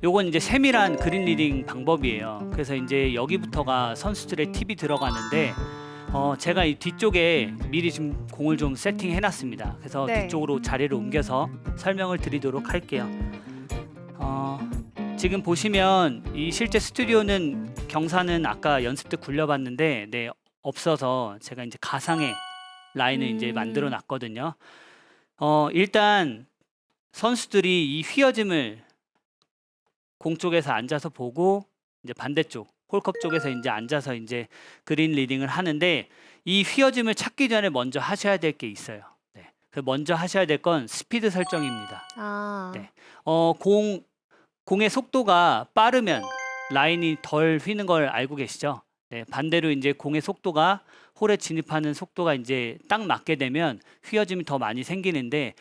요건 이제 세밀한 그린 리딩 방법이에요. 그래서 이제 여기부터가 선수들의 팁이 들어가는데 제가 이 뒤쪽에 미리 좀 공을 좀 세팅해 놨습니다. 그래서 네. 뒤쪽으로 자리를 옮겨서 설명을 드리도록 할게요. 지금 보시면 이 실제 스튜디오는 경사는 아까 연습 때 굴려봤는데 네, 없어서 제가 이제 가상의 라인을 이제 만들어 놨거든요. 일단 선수들이 이 휘어짐을 공 쪽에서 앉아서 보고 이제 반대쪽 홀컵 쪽에서 이제 앉아서 이제 그린 리딩을 하는데 이 휘어짐을 찾기 전에 먼저 하셔야 될 게 있어요. 네. 그 먼저 하셔야 될 건 스피드 설정입니다. 아. 네. 공의 속도가 빠르면 라인이 덜 휘는 걸 알고 계시죠? 네. 반대로 이제 공의 속도가 홀에 진입하는 속도가 이제 딱 맞게 되면 휘어짐이 더 많이 생기는데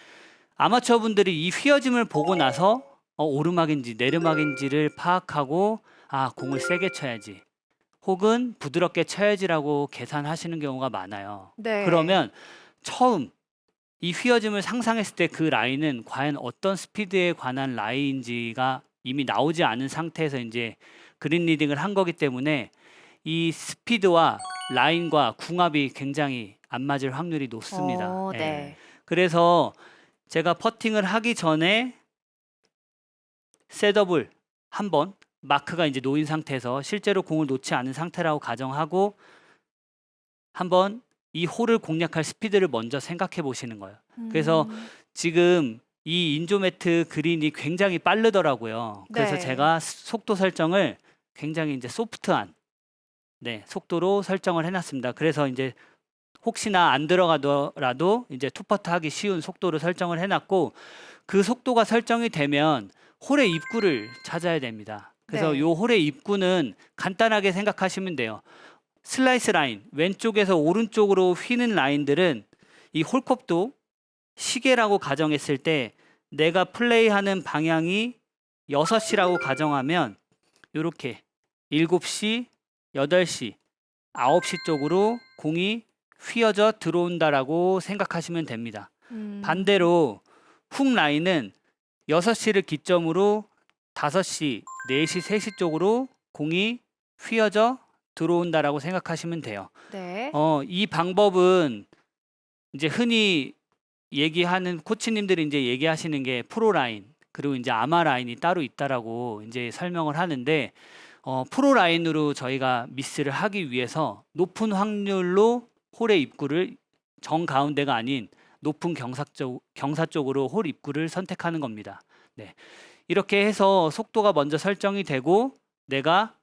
아마추어 분들이 이 휘어짐을 보고 나서 오르막인지 내리막인지를 파악하고 공을 세게 쳐야지 혹은 부드럽게 쳐야지라고 계산하시는 경우가 많아요. 네. 그러면 처음 이 휘어짐을 상상했을 때 그 라인은 과연 어떤 스피드에 관한 라인인지가 이미 나오지 않은 상태에서 이제 그린 리딩을 한 거기 때문에 이 스피드와 라인과 궁합이 굉장히 안 맞을 확률이 높습니다. 예. 네. 그래서 제가 퍼팅을 하기 전에 셋업을 한번 마크가 이제 놓인 상태에서 실제로 공을 놓지 않은 상태라고 가정하고 한번 이 홀을 공략할 스피드를 먼저 생각해 보시는 거예요. 그래서 지금 이 인조매트 그린이 굉장히 빠르더라고요. 그래서 네. 제가 속도 설정을 굉장히 이제 소프트한 속도로 설정을 해놨습니다. 그래서 이제 혹시나 안 들어가더라도 이제 투퍼트 하기 쉬운 속도로 설정을 해놨고 그 속도가 설정이 되면 홀의 입구를 찾아야 됩니다. 그래서 네. 요 홀의 입구는 간단하게 생각하시면 돼요. 슬라이스 라인, 왼쪽에서 오른쪽으로 휘는 라인들은 이 홀컵도 시계라고 가정했을 때 내가 플레이하는 방향이 6시라고 가정하면 이렇게 7시, 8시, 9시 쪽으로 공이 휘어져 들어온다라고 생각하시면 됩니다. 반대로 훅 라인은 6시를 기점으로 5시, 4시, 3시 쪽으로 공이 휘어져 들어온다라고 생각하시면 돼요. 네. 이 방법은 이제 흔히 얘기하는 코치님들이 이제 얘기하시는 게 프로 라인 그리고 이제 아마 라인이 따로 있다라고 이제 설명을 하는데 프로 라인으로 저희가 미스를 하기 위해서 높은 확률로 홀의 입구를 정 가운데가 아닌 높은 경사 쪽으로 홀 입구를 선택하는 겁니다. 네. 이렇게 해서 속도가 먼저 설정이 되고 내가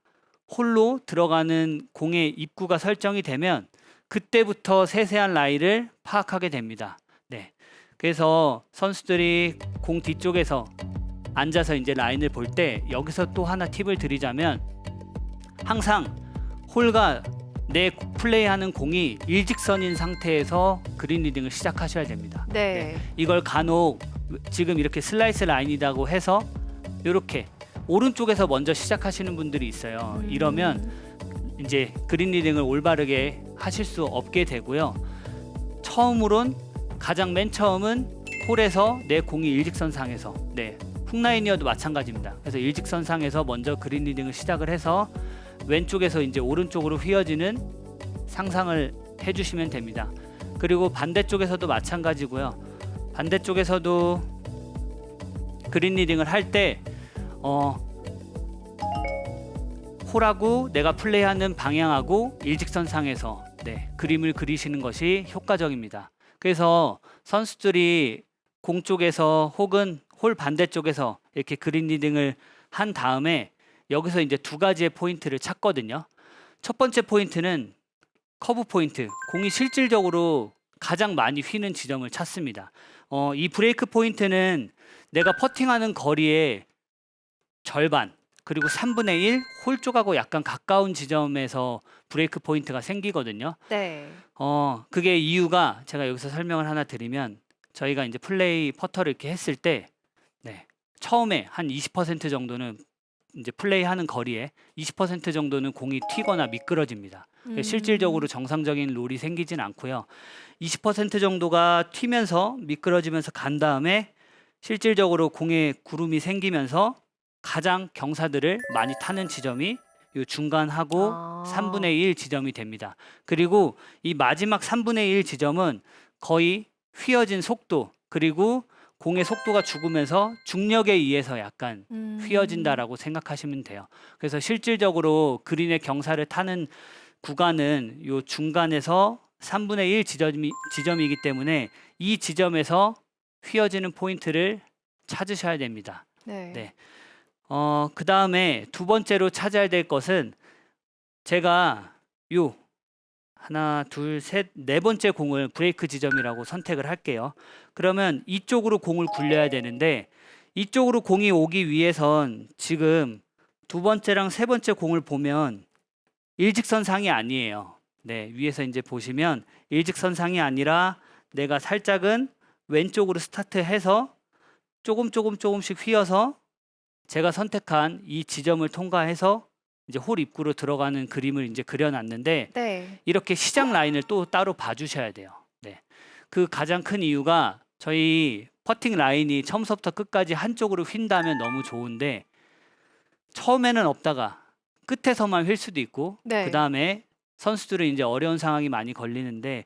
홀로 들어가는 공의 입구가 설정이 되면 그때부터 세세한 라인을 파악하게 됩니다. 네. 그래서 선수들이 공 뒤쪽에서 앉아서 이제 라인을 볼 때 여기서 또 하나 팁을 드리자면 항상 홀과 내 플레이하는 공이 일직선인 상태에서 그린 리딩을 시작하셔야 됩니다. 네. 이걸 간혹 지금 이렇게 슬라이스 라인이라고 해서 이렇게 오른쪽에서 먼저 시작하시는 분들이 있어요. 이러면 이제 그린 리딩을 올바르게 하실 수 없게 되고요. 가장 맨 처음은 홀에서 내 공이 일직선상에서 훅라인이어도 마찬가지입니다. 그래서 일직선상에서 먼저 그린 리딩을 시작을 해서 왼쪽에서 이제 오른쪽으로 휘어지는 상상을 해주시면 됩니다. 그리고 반대쪽에서도 마찬가지고요. 반대쪽에서도 그린 리딩을 할 때 홀하고 내가 플레이하는 방향하고 일직선상에서 그림을 그리시는 것이 효과적입니다. 그래서 선수들이 공 쪽에서 혹은 홀 반대쪽에서 이렇게 그린 리딩을 한 다음에 여기서 이제 두 가지의 포인트를 찾거든요. 첫 번째 포인트는 커브 포인트, 공이 실질적으로 가장 많이 휘는 지점을 찾습니다. 이 브레이크 포인트는 내가 퍼팅하는 거리의 절반 그리고 3분의 1 홀 쪽하고 약간 가까운 지점에서 브레이크 포인트가 생기거든요. 네. 그게 이유가 제가 여기서 설명을 하나 드리면 저희가 이제 플레이 퍼터를 이렇게 했을 때 처음에 한 20% 정도는 이제 플레이하는 거리에 20% 정도는 공이 튀거나 미끄러집니다. 실질적으로 정상적인 롤이 생기진 않고요. 20% 정도가 튀면서 미끄러지면서 간 다음에 실질적으로 공에 구름이 생기면서 가장 경사들을 많이 타는 지점이 요 중간하고 아. 3분의 1 지점이 됩니다. 그리고 이 마지막 3분의 1 지점은 거의 휘어진 속도 그리고 공의 속도가 죽으면서 중력에 의해서 약간 휘어진다라고 생각하시면 돼요. 그래서 실질적으로 그린의 경사를 타는 구간은 요 중간에서 3분의 1 지점이기 때문에 이 지점에서 휘어지는 포인트를 찾으셔야 됩니다. 네. 네. 그 다음에 두 번째로 찾아야 될 것은 제가 요 하나, 둘, 셋, 네 번째 공을 브레이크 지점이라고 선택을 할게요. 그러면 이쪽으로 공을 굴려야 되는데 이쪽으로 공이 오기 위해선 지금 두 번째랑 세 번째 공을 보면 일직선상이 아니에요. 네, 위에서 이제 보시면 일직선상이 아니라 내가 살짝은 왼쪽으로 스타트해서 조금씩 휘어서 제가 선택한 이 지점을 통과해서 이제 홀 입구로 들어가는 그림을 이제 그려놨는데 네. 이렇게 시작 라인을 또 따로 봐주셔야 돼요. 네. 그 가장 큰 이유가 저희 퍼팅 라인이 처음부터 끝까지 한쪽으로 휜다면 너무 좋은데 처음에는 없다가 끝에서만 휠 수도 있고 네. 그 다음에 선수들은 이제 어려운 상황이 많이 걸리는데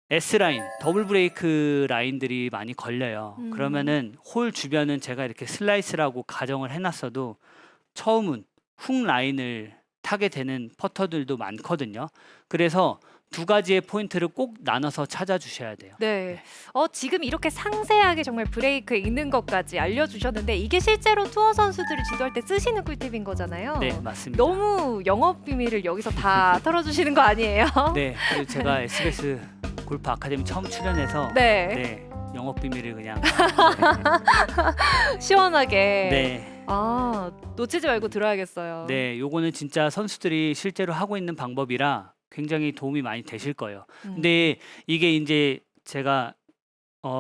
S 라인, 더블 브레이크 라인들이 많이 걸려요. 그러면은 홀 주변은 제가 이렇게 슬라이스라고 가정을 해놨어도 처음은 훅 라인을 타게 되는 퍼터들도 많거든요. 그래서 두 가지의 포인트를 꼭 나눠서 찾아주셔야 돼요. 네. 지금 이렇게 상세하게 정말 브레이크에 있는 것까지 알려주셨는데 이게 실제로 투어 선수들을 지도할 때 쓰시는 꿀팁인 거잖아요. 네, 맞습니다. 너무 영업 비밀을 여기서 다 털어주시는 거 아니에요? 네, 그리고 제가 SBS 골프 아카데미 처음 출연해서 네. 네, 영업 비밀을 그냥 시원하게. 네, 놓치지 말고 들어야겠어요. 네, 요거는 진짜 선수들이 실제로 하고 있는 방법이라 굉장히 도움이 많이 되실 거예요. 근데 이게 이제 제가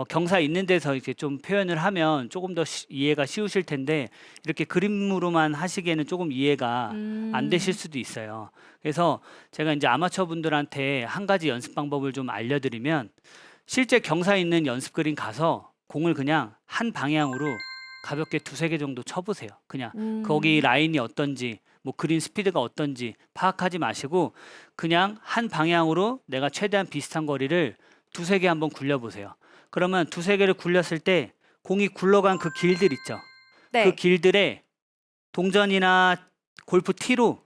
경사 있는 데서 이렇게 좀 표현을 하면 조금 더 이해가 쉬우실 텐데 이렇게 그림으로만 하시기에는 조금 이해가 안 되실 수도 있어요. 그래서 제가 이제 아마추어 분들한테 한 가지 연습 방법을 좀 알려드리면 실제 경사 있는 연습 그림 가서 공을 그냥 한 방향으로 가볍게 두세 개 정도 쳐보세요. 그냥 거기 라인이 어떤지 뭐 그린 스피드가 어떤지 파악하지 마시고 그냥 한 방향으로 내가 최대한 비슷한 거리를 두세 개 한번 굴려보세요. 그러면 두세 개를 굴렸을 때 공이 굴러간 그 길들 있죠. 네. 그 길들에 동전이나 골프 티로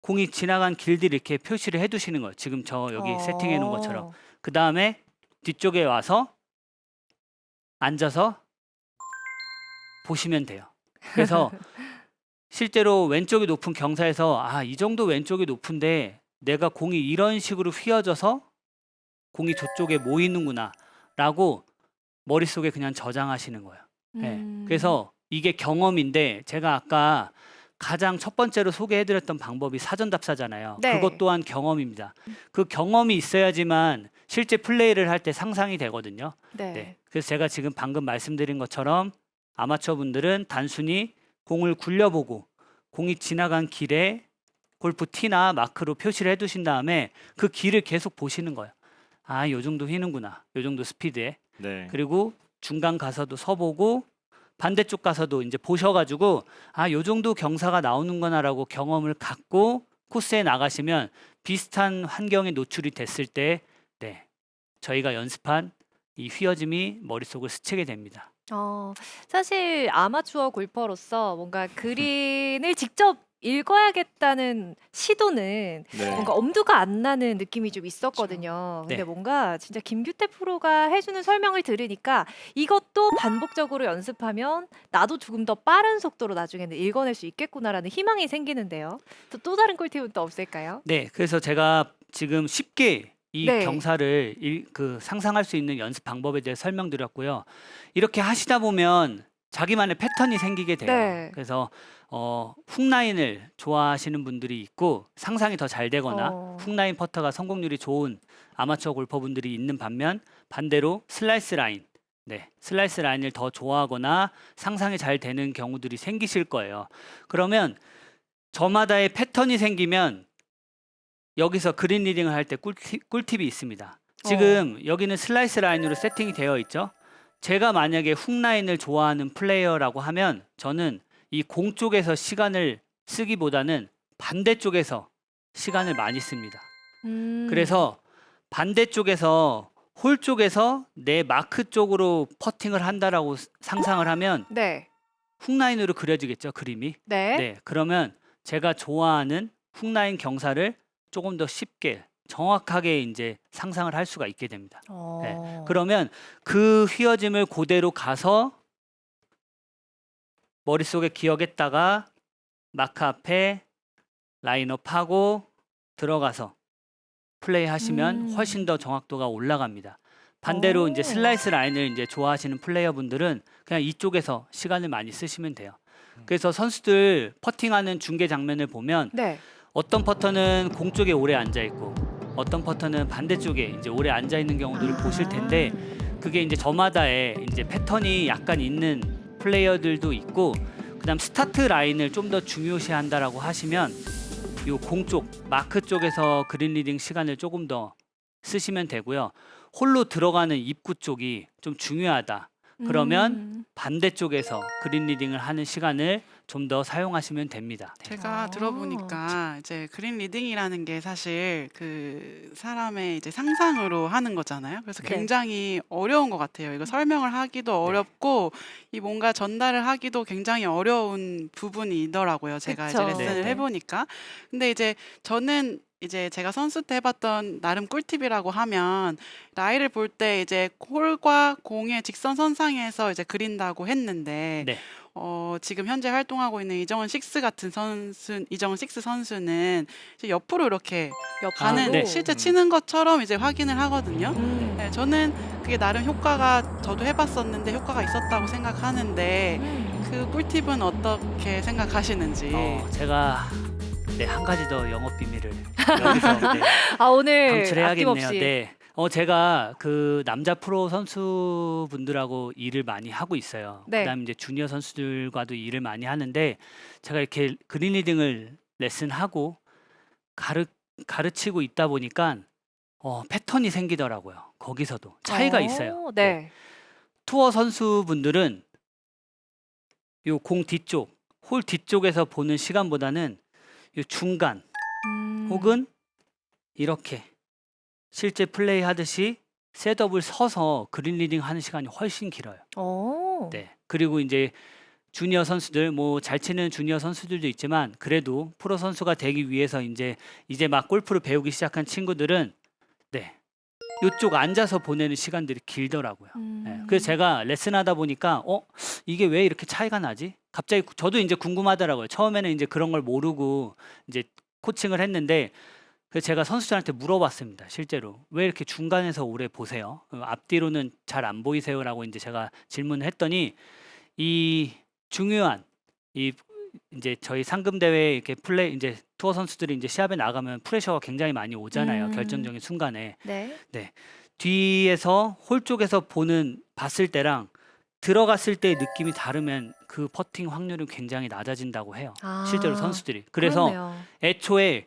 공이 지나간 길들 이렇게 표시를 해두시는 거예요. 지금 저 여기 세팅해 놓은 것처럼. 그 다음에 뒤쪽에 와서 앉아서 보시면 돼요. 그래서 실제로 왼쪽이 높은 경사에서 이 정도 왼쪽이 높은데 내가 공이 이런 식으로 휘어져서 공이 저쪽에 모이는구나 라고 머릿속에 그냥 저장하시는 거예요. 네. 그래서 이게 경험인데 제가 아까 가장 첫 번째로 소개해드렸던 방법이 사전답사잖아요. 네. 그것 또한 경험입니다. 그 경험이 있어야지만 실제 플레이를 할 때 상상이 되거든요. 네. 네. 그래서 제가 지금 방금 말씀드린 것처럼 아마추어 분들은 단순히 공을 굴려보고 공이 지나간 길에 골프 티나 마크로 표시를 해두신 다음에 그 길을 계속 보시는 거예요. 요 정도 휘는구나. 요 정도 스피드에. 네. 그리고 중간 가서도 서보고 반대쪽 가서도 이제 보셔가지고 요 정도 경사가 나오는구나라고 경험을 갖고 코스에 나가시면 비슷한 환경에 노출이 됐을 때 저희가 연습한 이 휘어짐이 머릿속을 스치게 됩니다. 사실 아마추어 골퍼로서 뭔가 그린을 직접 읽어야겠다는 시도는 네. 뭔가 엄두가 안 나는 느낌이 좀 있었거든요. 근데 네. 뭔가 진짜 김규태 프로가 해주는 설명을 들으니까 이것도 반복적으로 연습하면 나도 조금 더 빠른 속도로 나중에는 읽어낼 수 있겠구나라는 희망이 생기는데요. 또 다른 꿀팁은 또 없을까요? 네, 그래서 제가 지금 쉽게 이 네. 경사를 상상할 수 있는 연습 방법에 대해 설명드렸고요. 이렇게 하시다 보면 자기만의 패턴이 생기게 돼요. 네. 그래서 훅라인을 좋아하시는 분들이 있고 상상이 더 잘 되거나 훅라인 퍼터가 성공률이 좋은 아마추어 골퍼분들이 있는 반면 반대로 슬라이스 라인, 슬라이스 라인을 더 좋아하거나 상상이 잘 되는 경우들이 생기실 거예요. 그러면 저마다의 패턴이 생기면 여기서 그린 리딩을 할 때 꿀팁이 있습니다. 지금 여기는 슬라이스 라인으로 세팅이 되어 있죠. 제가 만약에 훅 라인을 좋아하는 플레이어라고 하면 저는 이 공 쪽에서 시간을 쓰기보다는 반대쪽에서 시간을 많이 씁니다. 그래서 반대쪽에서 홀 쪽에서 내 마크 쪽으로 퍼팅을 한다라고 상상을 하면 네. 훅라인으로 그려지겠죠, 그림이. 네. 네, 그러면 제가 좋아하는 훅라인 경사를 조금 더 쉽게 정확하게 이제 상상을 할 수가 있게 됩니다. 어. 그러면 그 휘어짐을 그대로 가서 머릿속에 기억했다가 마크 앞에 라인업하고 들어가서 플레이 하시면 훨씬 더 정확도가 올라갑니다. 반대로 이제 오. 슬라이스 라인을 이제 좋아하시는 플레이어분들은 그냥 이쪽에서 시간을 많이 쓰시면 돼요. 그래서 선수들 퍼팅하는 중계 장면을 보면 네. 어떤 퍼터는 공 쪽에 오래 앉아 있고 어떤 퍼터는 반대쪽에 이제 오래 앉아 있는 경우들을 보실 텐데 그게 이제 저마다의 이제 패턴이 약간 있는 플레이어들도 있고 그다음 스타트 라인을 좀 더 중요시한다라고 하시면 요 공 쪽 마크 쪽에서 그린 리딩 시간을 조금 더 쓰시면 되고요. 홀로 들어가는 입구 쪽이 좀 중요하다. 그러면 반대쪽에서 그린 리딩을 하는 시간을 좀 더 사용하시면 됩니다. 제가 아. 들어보니까 이제 그린 리딩이라는 게 사실 그 사람의 이제 상상으로 하는 거잖아요. 그래서 네. 굉장히 어려운 것 같아요. 이거 설명을 하기도 어렵고 이 뭔가 전달을 하기도 굉장히 어려운 부분이더라고요. 제가 이제 그쵸. 레슨을 네. 해보니까. 근데 이제 저는 이제 제가 선수 때 해봤던 나름 꿀팁이라고 하면 라이를 볼 때 이제 홀과 공의 직선선상에서 이제 그린다고 했는데 네. 지금 현재 활동하고 있는 이정은 식스 같은 이정은 식스 선수는 이제 옆으로 이렇게 가는 옆으로. 네. 실제 치는 것처럼 이제 확인을 하거든요. 네, 저는 그게 나름 효과가 저도 해봤었는데 효과가 있었다고 생각하는데 그 꿀팁은 어떻게 생각하시는지. 제가 한 가지 더 영업 비밀을 여기서 아, 오늘 방출해야겠네요. 아낌없이. 네. 제가 그 남자 프로 선수분들하고 일을 많이 하고 있어요. 네. 그다음 이제 주니어 선수들과도 일을 많이 하는데 제가 이렇게 그린 리딩을 레슨하고 가르치고 있다 보니까 패턴이 생기더라고요. 거기서도 차이가 있어요. 네. 투어 선수분들은 요 공 뒤쪽, 홀 뒤쪽에서 보는 시간보다는 요 중간 혹은 이렇게 실제 플레이 하듯이 셋업을 서서 그린 리딩 하는 시간이 훨씬 길어요. 오. 네. 그리고 이제 주니어 선수들 뭐 잘 치는 주니어 선수들도 있지만 그래도 프로 선수가 되기 위해서 이제 막 골프를 배우기 시작한 친구들은 요쪽 앉아서 보내는 시간들이 길더라고요. 네. 그래서 제가 레슨하다 보니까 이게 왜 이렇게 차이가 나지? 갑자기 저도 이제 궁금하더라고요. 처음에는 이제 그런 걸 모르고 이제 코칭을 했는데 그래서 제가 선수들한테 물어봤습니다. 실제로 왜 이렇게 중간에서 오래 보세요? 앞뒤로는 잘 안 보이세요라고 이제 제가 질문을 했더니 이 중요한 이 이제 저희 상금 대회 이렇게 플레이 이제 투어 선수들이 이제 시합에 나가면 프레셔가 굉장히 많이 오잖아요. 결정적인 순간에. 네. 뒤에서 홀 쪽에서 봤을 때랑 들어갔을 때의 느낌이 다르면 그 퍼팅 확률은 굉장히 낮아진다고 해요. 실제로 선수들이. 그래서 그렇네요. 애초에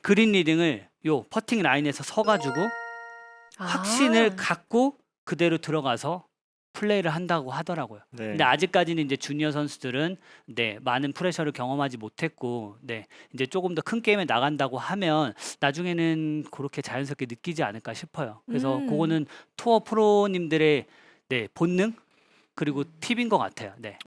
그린 리딩을 요 퍼팅 라인에서 서가지고 확신을 갖고 그대로 들어가서 플레이를 한다고 하더라고요. 네. 근데 아직까지는 이제 주니어 선수들은 많은 프레셔를 경험하지 못했고 이제 조금 더 큰 게임에 나간다고 하면 나중에는 그렇게 자연스럽게 느끼지 않을까 싶어요. 그래서 그거는 투어 프로님들의 본능 그리고 팁인 것 같아요. 네.